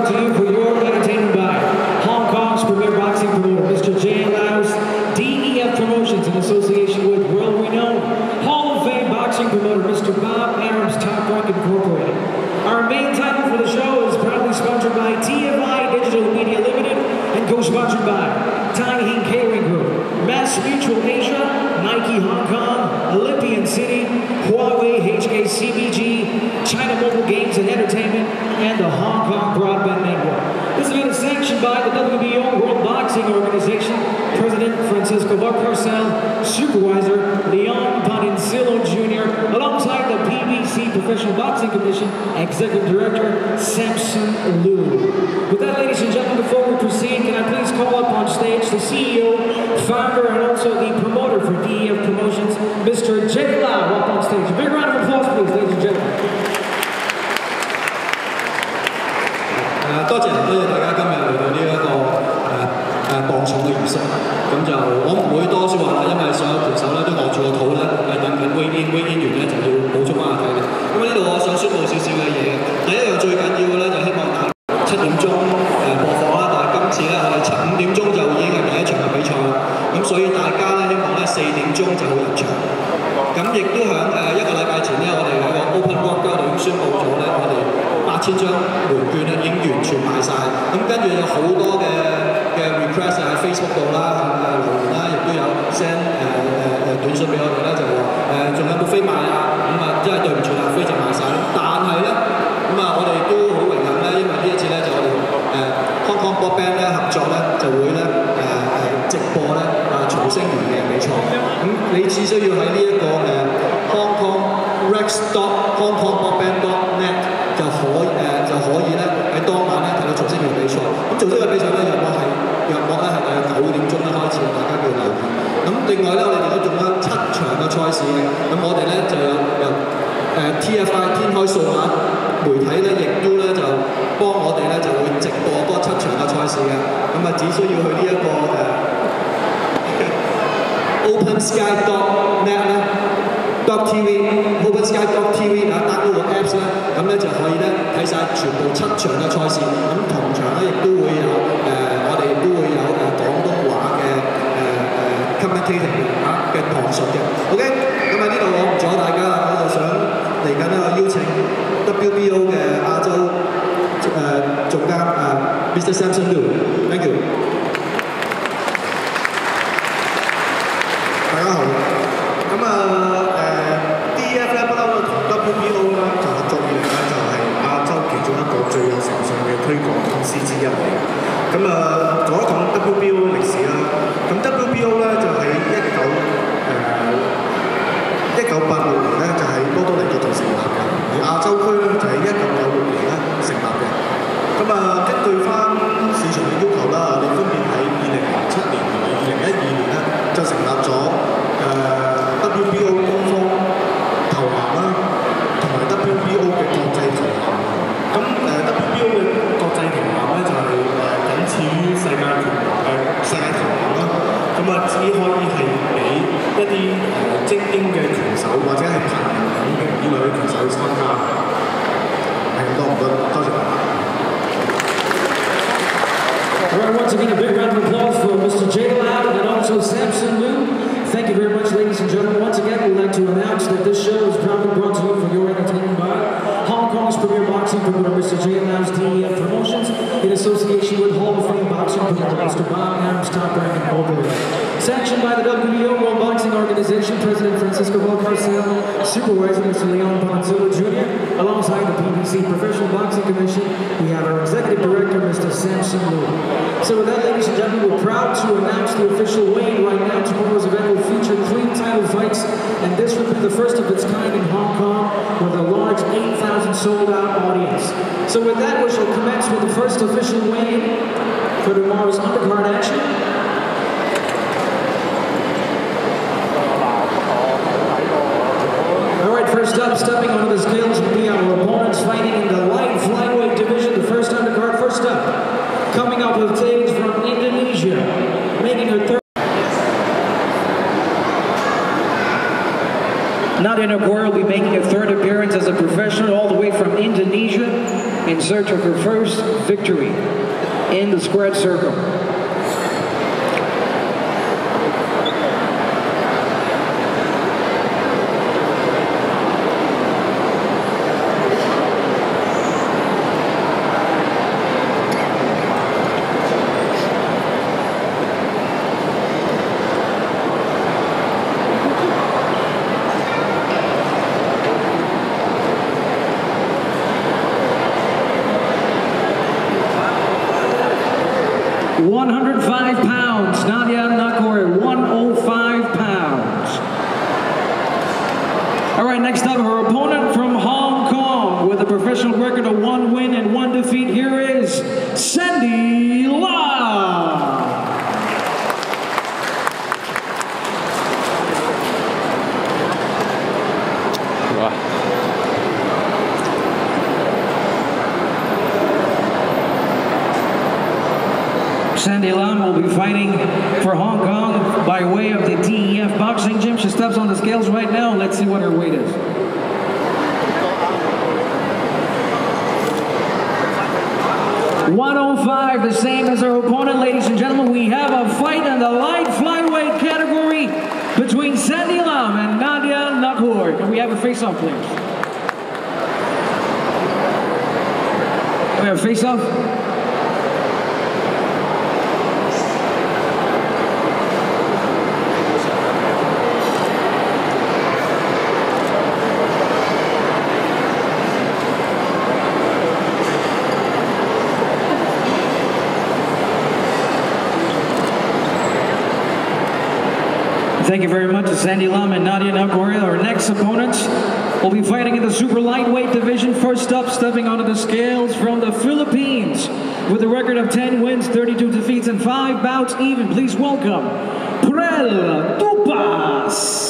To you for your entertainment by Hong Kong's premier boxing promoter, Mr. J. Laos, DEF Promotions in association with world-renowned Hall of Fame boxing promoter, Mr. Bob Arum's Top Rank Incorporated. Our main title for the show is proudly sponsored by TFI Digital Media Limited and co-sponsored by Tai Hing Catering Group, Mass Mutual Asia, Nike Hong Kong, Olympian City, Huawei HKCBG, China Mobile Games and Entertainment, and the Hong Kong Broadband Network. This event is sanctioned by the WBO World Boxing Organization, President Francisco Valcarcel, Supervisor Leon Panincillo Jr., alongside the PBC Professional Boxing Commission, Executive Director Samson Liu. With that, ladies and gentlemen, before we proceed, can I please call up on stage the CEO, founder, and also the promoter for DEF Promotions, Mr. J. Lau, up on stage. A big round of applause, please, ladies and gentlemen. 多謝大家今日嚟到呢一個磅重嘅儀式，咁就我唔會多説話啦，因為所有拳手咧都餓住個肚咧，等緊weigh in 完咧就要補充翻下體力。咁呢度我想宣佈少少嘅嘢，第一樣最緊要嘅咧就希望大家7點鐘播放啦，但係今次咧我哋5點鐘就已經係第一場嘅比賽啦，咁所以大家咧希望咧4點鐘就好入場。咁亦都喺一個禮拜前咧，我哋喺個 Open Walk 嗰度已經宣佈咗咧，我哋8000張門券咧已經完全賣晒。咁跟住有好多嘅 request 喺 Facebook 度啦，留言啦，亦都有 send 短信俾我哋啦，就話仲有冇飛賣啊？咁啊，真係對唔住啦，飛就賣晒啦。但係咧，咁啊，我哋都好榮幸咧，因為呢一次咧就我哋Hong Kong Broadband 咧合作咧，就會咧直播咧曹星如嘅比賽。咁你只需要喺呢一個Hong Kong Rex.HongKongBroadband.net 就可以咧喺當晚咧睇到曹星如比賽。咁曹星如比賽咧約莫咧係大約9點鐘咧開始，大家叫留意。咁另外咧，我哋亦都做咗7場嘅賽事嘅。咁我哋咧就由TFI 天開數碼媒體咧，亦都咧就幫我哋咧就會直播多7場嘅賽事嘅。咁啊，只需要去呢一個OpenSky.net 咧。.tv OpenSky.tv download 個 Apps 咧，咁咧就可以咧睇晒全部7場嘅賽事。咁同場咧亦都會有我哋亦都會有廣東話嘅commentating 嘅旁述嘅。OK， 咁喺呢度我唔阻大家啦，我就想嚟緊咧邀請 WBO 嘅亞洲總監Mr. Samson Liu。Thank you。大家好。咁DEF 咧不嬲同 WBO 咧就合作以嚟咧就係亞洲其中一個最有誠信嘅推廣公司之一嚟嘅。咁講一講 WBO 嘅歷史啦。咁 WBO 咧就喺1986年咧就喺波多黎各度成立嘅，而亞洲區咧就喺1996年咧成立嘅。咁根據翻市場嘅要求啦，我哋分別喺2007年同埋2012年咧就成立咗WBO 官方頭銜啦，同埋 WBO 嘅國際頭銜。咁WBO 嘅國際頭銜咧就係僅次於世界頭銜啦。咁只可以係俾一啲精英嘅拳手或者係排名以內嘅拳手去參加。係咁多唔該，多謝。All right, once again, a big round of applause for Mr. J. Lau and also Samson Liu. Thank you very much, ladies and gentlemen. Once again, we'd like to announce that this show is proudly brought to you for your entertainment by Hong Kong's premier boxing promoter, Mr. J. Lau's DEF Promotions, in association with Hall of Fame boxing promoter, Mr. Bob Arum's Top Rank Incorporated. Sanctioned by the WBO World Boxing Organization, President Francisco Valcarcel, Supervisor Mr. Leon Panincillo Jr., alongside the PBC Professional Boxing Commission, we have our Executive Director, Mr. Samson Liu. So with that, ladies and gentlemen, we're proud to announce the official weigh-in right now. Tomorrow's event will feature 3 title fights, and this will be the first of its kind in Hong Kong with a large 8,000 sold-out audience. So with that, we shall commence with the first official weigh-in for tomorrow's undercard action. All right, first up, stepping onto the scales will be our opponents fighting in the light flyweight division, the first undercard. First up, coming up with takes from Indonesia, making her third. Nadia Nuguri will be making a third appearance as a professional all the way from Indonesia in search of her first victory in the squared circle. £105, Nadia Nuguri, 105 pounds. All right, next up, her opponent from Hong Kong with a professional record of 1 win and 1 defeat. Here is Sandy Lam. Sandy Lam will be fighting for Hong Kong by way of the DEF Boxing Gym. She steps on the scales right now. Let's see what her weight is. $105, the same as her opponent, ladies and gentlemen. We have a fight in the light flyweight category between Sandy Lam and Nadia Nuguri. Can we have a face-off, please? We have a face-off? Thank you very much to Sandy Lam and Nadia Nuguri. Our next opponents will be fighting in the super lightweight division. First up, stepping onto the scales from the Philippines with a record of 10 wins, 32 defeats, and 5 bouts even. Please welcome Prel Tupas.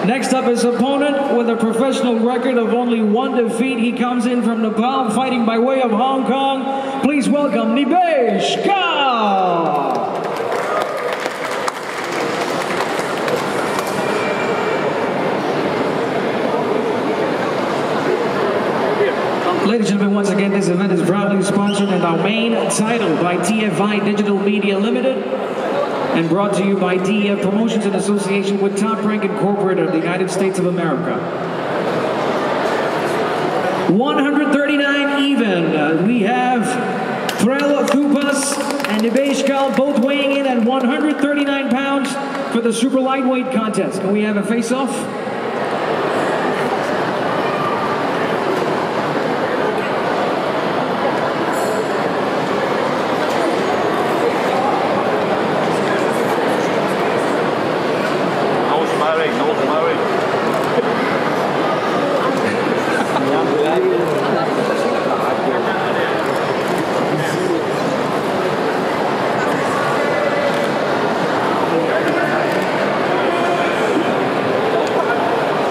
Next up, his opponent with a professional record of only 1 defeat. He comes in from Nepal, fighting by way of Hong Kong. Please welcome Nibesh Kal. Ladies and gentlemen, once again, this event is proudly sponsored and our main title by TFI Digital Media Limited, and brought to you by DEF Promotions in association with Top Rank Incorporated of the United States of America. 139 even. We have Prel Tupas and Nibesh Kal both weighing in at 139 pounds for the super lightweight contest. Can we have a face-off?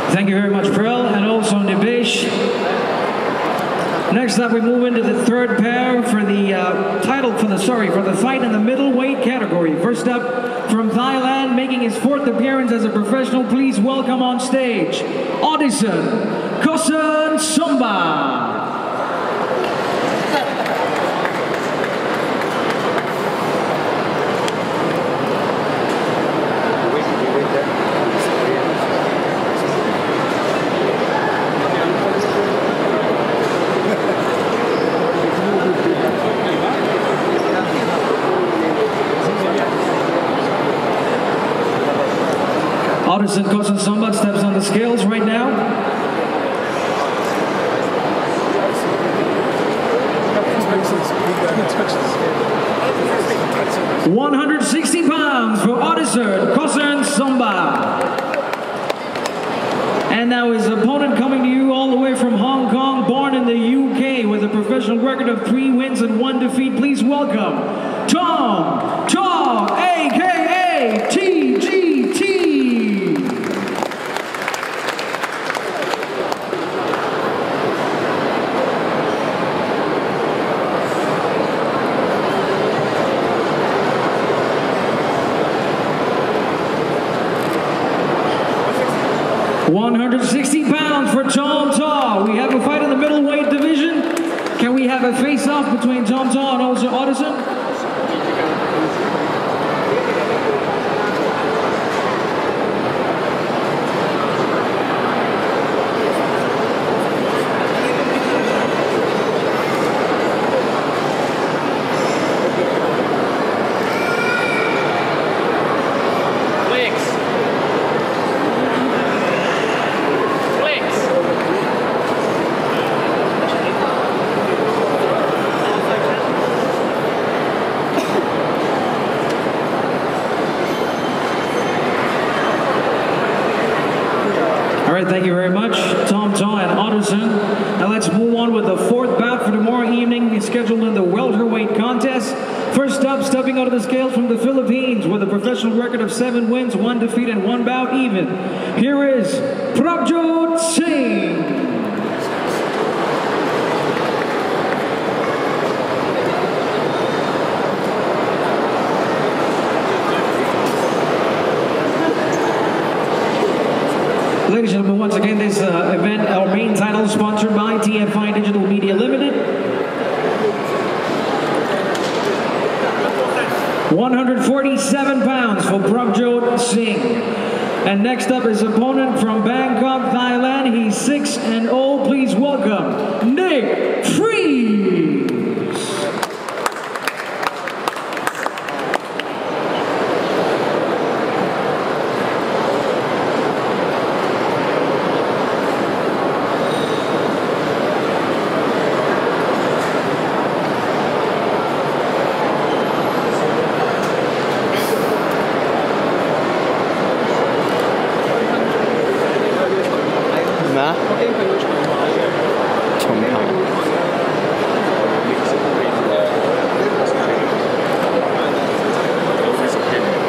Thank you very much, Prel, and also Nibesh. Next up, we move into the third pair for the for the fight in the middleweight category. First up, from Thailand, making his 4th appearance as a professional, please welcome on stage, Audison Kosan Somba. Audison Kosan Somba steps on the scales right now. 160 pounds for Odisser Kosan Somba. And now his opponent coming to you all the way from Hong Kong, born in the UK with a professional record of 3 wins and 1 defeat. Please welcome Tom Chaw, a.k.a. TGT. £160 for Tom Taw. We have a fight in the middleweight division. Can we have a face-off between Tom Taw and also Odisser? Thank you very much, Tom Taw and Odisser. Now let's move on with the 4th bout for tomorrow evening, scheduled in the welterweight contest. First up, stepping out of the scales from the Philippines with a professional record of 7 wins, 1 defeat, and 1 bout even. Here is Prabjot Singh. Ladies and gentlemen, once again, this event, our main title, is sponsored by TFI Digital Media Limited. 147 pounds for Prabjot Singh. And next up, his opponent from Bangkok, Thailand. He's 6-0. Please welcome Nick Freeze.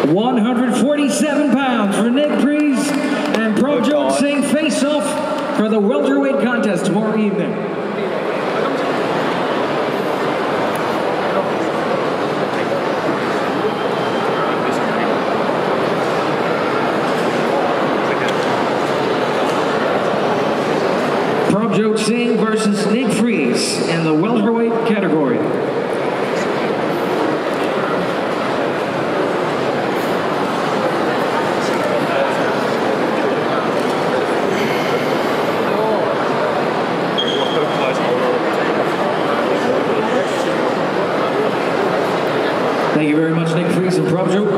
£147 for Nick Freeze and Prabjot Singh face-off for the welterweight contest tomorrow evening. Prabjot Singh versus Nick Freeze in the welterweight category. Thank you very much, Nick Freeze and Prabjot.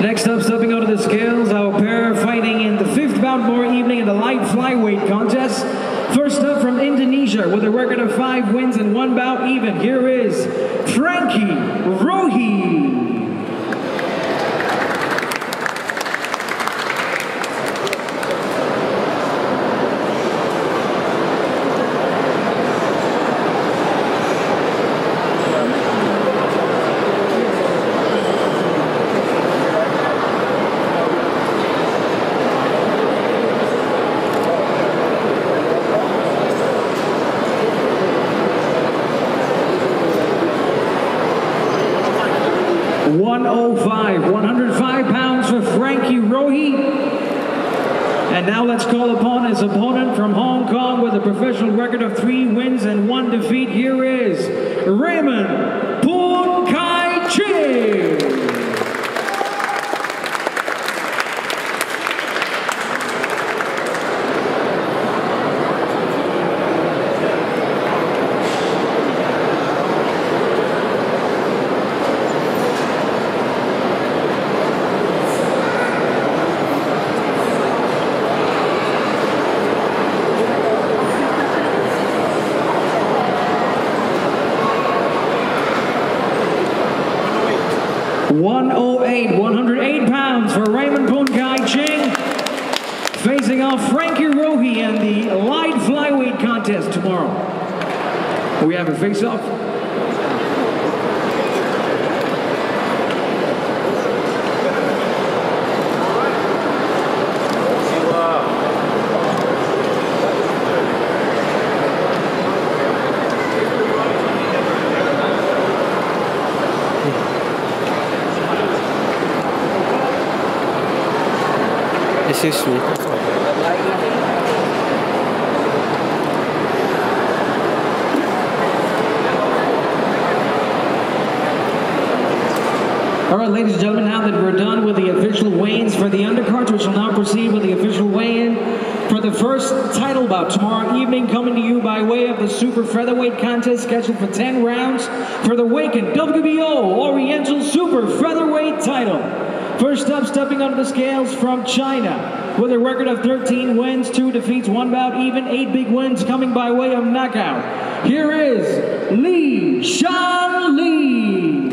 Next up, stepping out of the scales, our pair fighting in the 5th bout more evening in the light flyweight contest. First up from Indonesia with a record of 5 wins and 1 bout even. Here is Frankie Rohi. £105 for Frankie Rohi. And now let's call upon his opponent from Hong Kong with a professional record of 3 wins and 1 defeat. Here is Raymond Poon Kai Ching. 108, 108 pounds for Raymond Punkai Ching, facing off Frankie Rohi in the light flyweight contest tomorrow. We have a face-off. Excuse me. All right, ladies and gentlemen, now that we're done with the official weigh-ins for the undercards, we shall now proceed with the official weigh-in for the first title bout tomorrow evening, coming to you by way of the super featherweight contest scheduled for 10 rounds for the vacant WBO Oriental Super Featherweight title. First up, stepping onto the scales from China, with a record of 13 wins, 2 defeats, 1 bout, even 8 big wins coming by way of knockout. Here is Li Shan Li.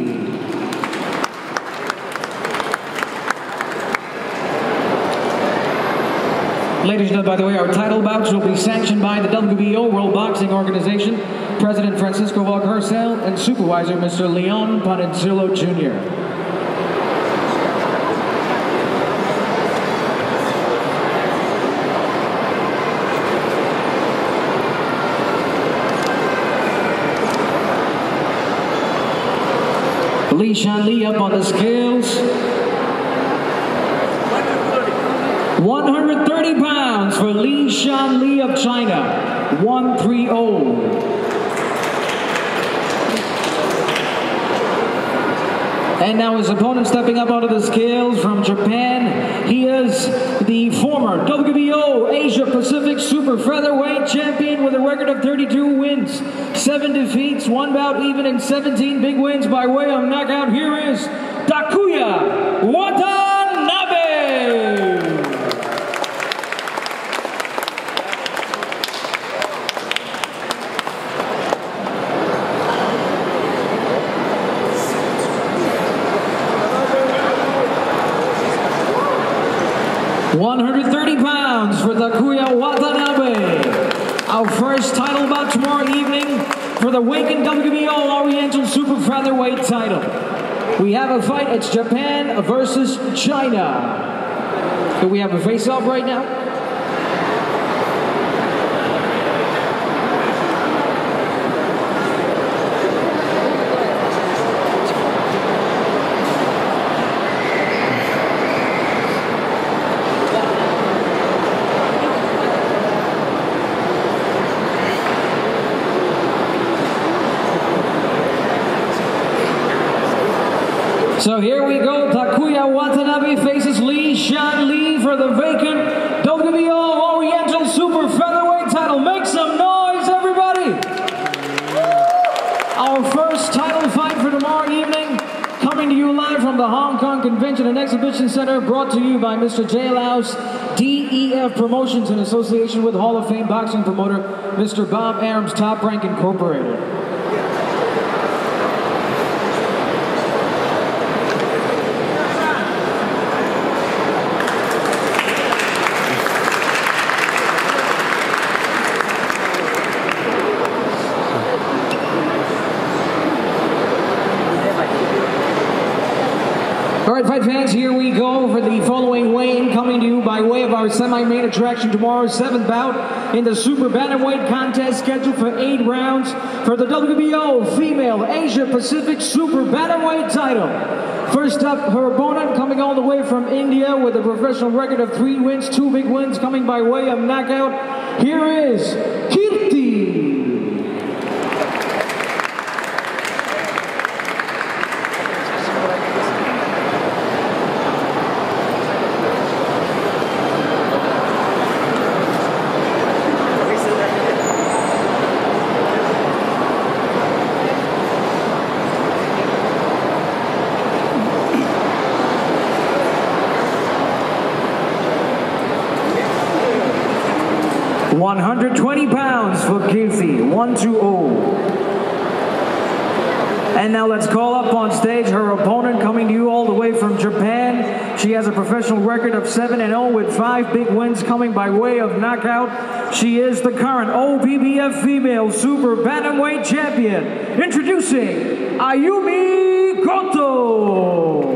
Ladies and gentlemen, by the way, our title bouts will be sanctioned by the WBO World Boxing Organization, President Francisco Valcarcel, and Supervisor Mr. Leon Panencillo Jr. Li Shan Li up on the scales. 130 pounds for Li Shan Li of China. 130. And now his opponent stepping up onto the scales from Japan. He is the former WBO Asia Pacific Super Featherweight champion with a record of 32 wins, 7 defeats, 1 bout even, and 17 big wins by way of knockout. Here is Takuya Watanabe. £130 for Takuya Watanabe. Our first title bout tomorrow evening for the vacant WBO Oriental Super Featherweight title. We have a fight. It's Japan versus China. Do we have a face-off right now? So here we go. Takuya Watanabe faces Li Shan Li for the vacant WBO Oriental Super Featherweight title. Make some noise, everybody! Our first title fight for tomorrow evening, coming to you live from the Hong Kong Convention and Exhibition Center, brought to you by Mr. Jay Laos, DEF Promotions, in association with Hall of Fame boxing promoter Mr. Bob Arum's Top Rank Incorporated. All right, fight fans, here we go for the following weigh-in, coming to you by way of our semi-main attraction tomorrow, 7th bout in the Super Bantamweight contest scheduled for 8 rounds for the WBO Female Asia Pacific Super Bantamweight title. First up, her opponent coming all the way from India with a professional record of 3 wins, 2 big wins coming by way of knockout. Here is Kirti. £120 for Kirti, 120. And now let's call up on stage her opponent, coming to you all the way from Japan. She has a professional record of 7-0 with 5 big wins coming by way of knockout. She is the current OBBF Female Super Bantamweight Champion. Introducing Ayumi Goto.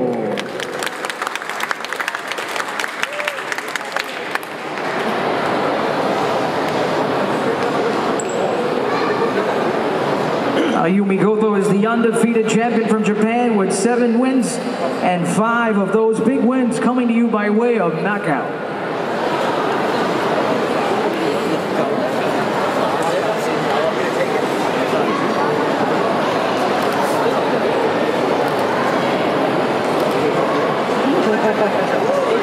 Ayumi Goto is the undefeated champion from Japan with 7 wins and 5 of those big wins coming to you by way of knockout.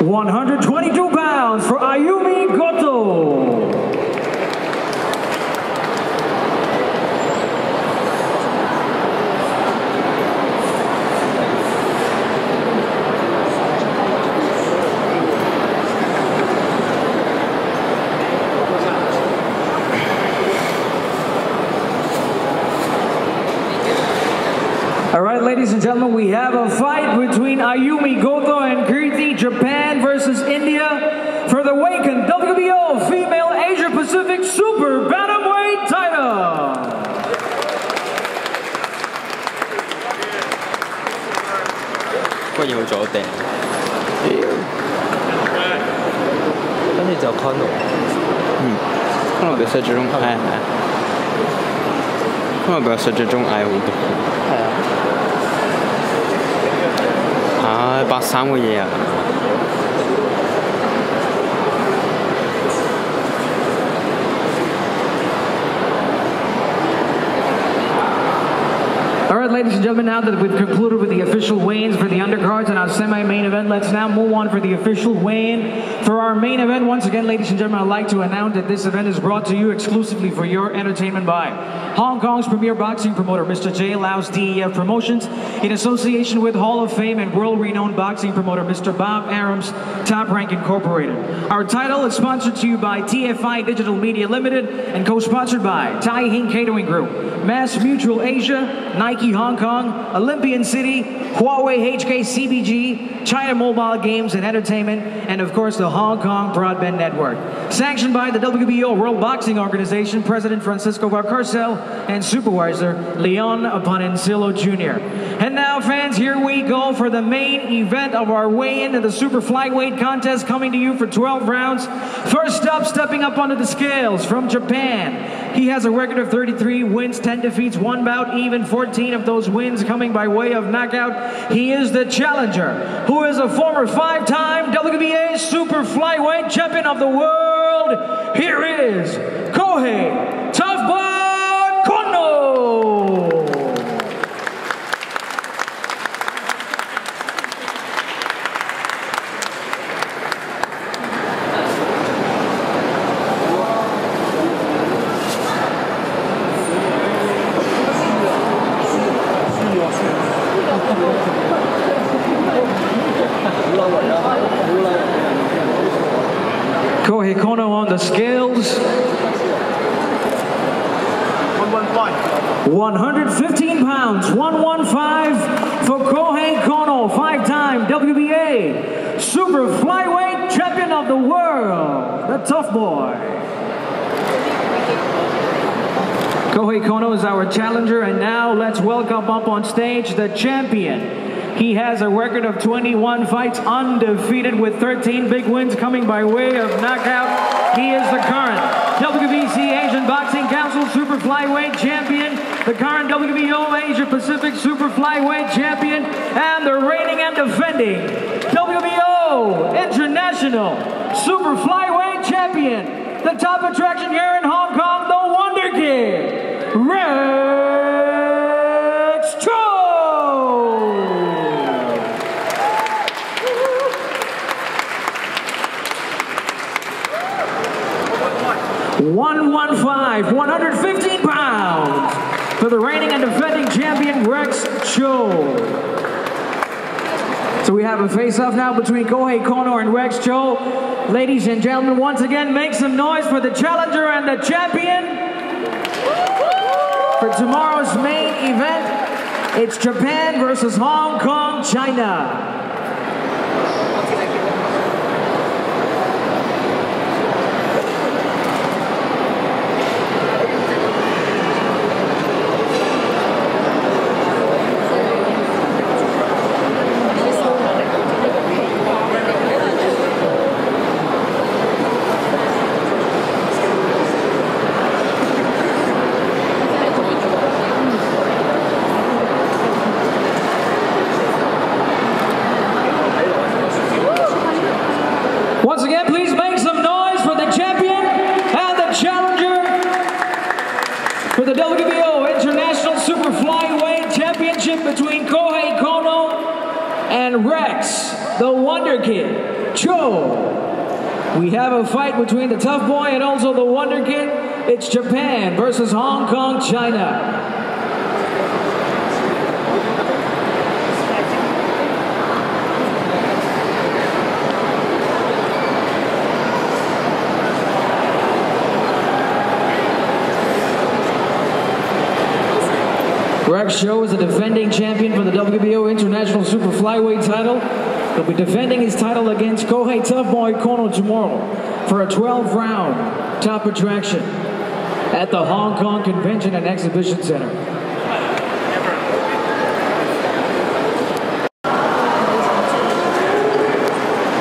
£122 for Ayumi Goto. All right, ladies and gentlemen, we have a fight between Ayumi Goto and Kirti, Japan versus India for the Waken WBO Female Asia Pacific Super Bantamweight title. Có nhiều chỗ đẹp. Cái này giờ Conor. Conor表示這種愛，Conor表示這種愛好多。係啊。83個嘢啊！ All right, ladies and gentlemen, now that we've concluded with the official weigh-ins for the undercards and our semi-main event, let's now move on for the official weigh-in for our main event. Once again, ladies and gentlemen, I'd like to announce that this event is brought to you exclusively for your entertainment by Hong Kong's premier boxing promoter, Mr. J. Lau's DEF Promotions, in association with Hall of Fame and world-renowned boxing promoter, Mr. Bob Arum's Top Rank Incorporated. Our title is sponsored to you by TFI Digital Media Limited and co-sponsored by Tai Hing Catering Group, Mass Mutual Asia, Nike Hong Kong, Olympian City, Huawei HK CBG, China Mobile Games and Entertainment, and of course the Hong Kong Broadband Network. Sanctioned by the WBO World Boxing Organization, President Francisco Valcarcel, and Supervisor Leon Panincillo Jr. And now, fans, here we go for the main event of our weigh-in to the Super Flyweight contest, coming to you for 12 rounds. First up, stepping up onto the scales from Japan. He has a record of 33 wins, 10 defeats, 1 bout, even 14 of those wins coming by way of knockout. He is the challenger, who is a former 5-time WBA Super Flyweight Champion of the world. Here is Kohei Tough Boy Kono. Kohei Kono on the scales. 115 pounds, 115 for Kohei Kono, 5-time WBA Super Flyweight Champion of the world, the Tough Boy. Kohei Kono is our challenger, and now let's welcome up on stage the champion. He has a record of 21 fights undefeated with 13 big wins coming by way of knockout. He is the current WBC Asian Boxing Council Super Flyweight Champion, the current WBO Asia Pacific Super Flyweight Champion, and the reigning and defending WBO International Super Flyweight Champion. The top attraction here in Hong Kong, the Wonder Kid, Rex Cho. 115 pounds for the reigning and defending champion, Rex Cho. So we have a face-off now between Kohei Kono and Rex Cho. Ladies and gentlemen, once again, make some noise for the challenger and the champion for tomorrow's main event. It's Japan versus Hong Kong, China. Once again, please make some noise for the champion and the challenger for the WBO International Super Flyweight Championship between Kohei Kono and Rex, the Wonder Kid, Cho. We have a fight between the Tough Boy and also the Wonder Kid. It's Japan versus Hong Kong, China. Rex Cho is the defending champion for the WBO International Super Flyweight title. He'll be defending his title against Kohei Tough Boy Kono tomorrow for a 12-round top attraction at the Hong Kong Convention and Exhibition Center.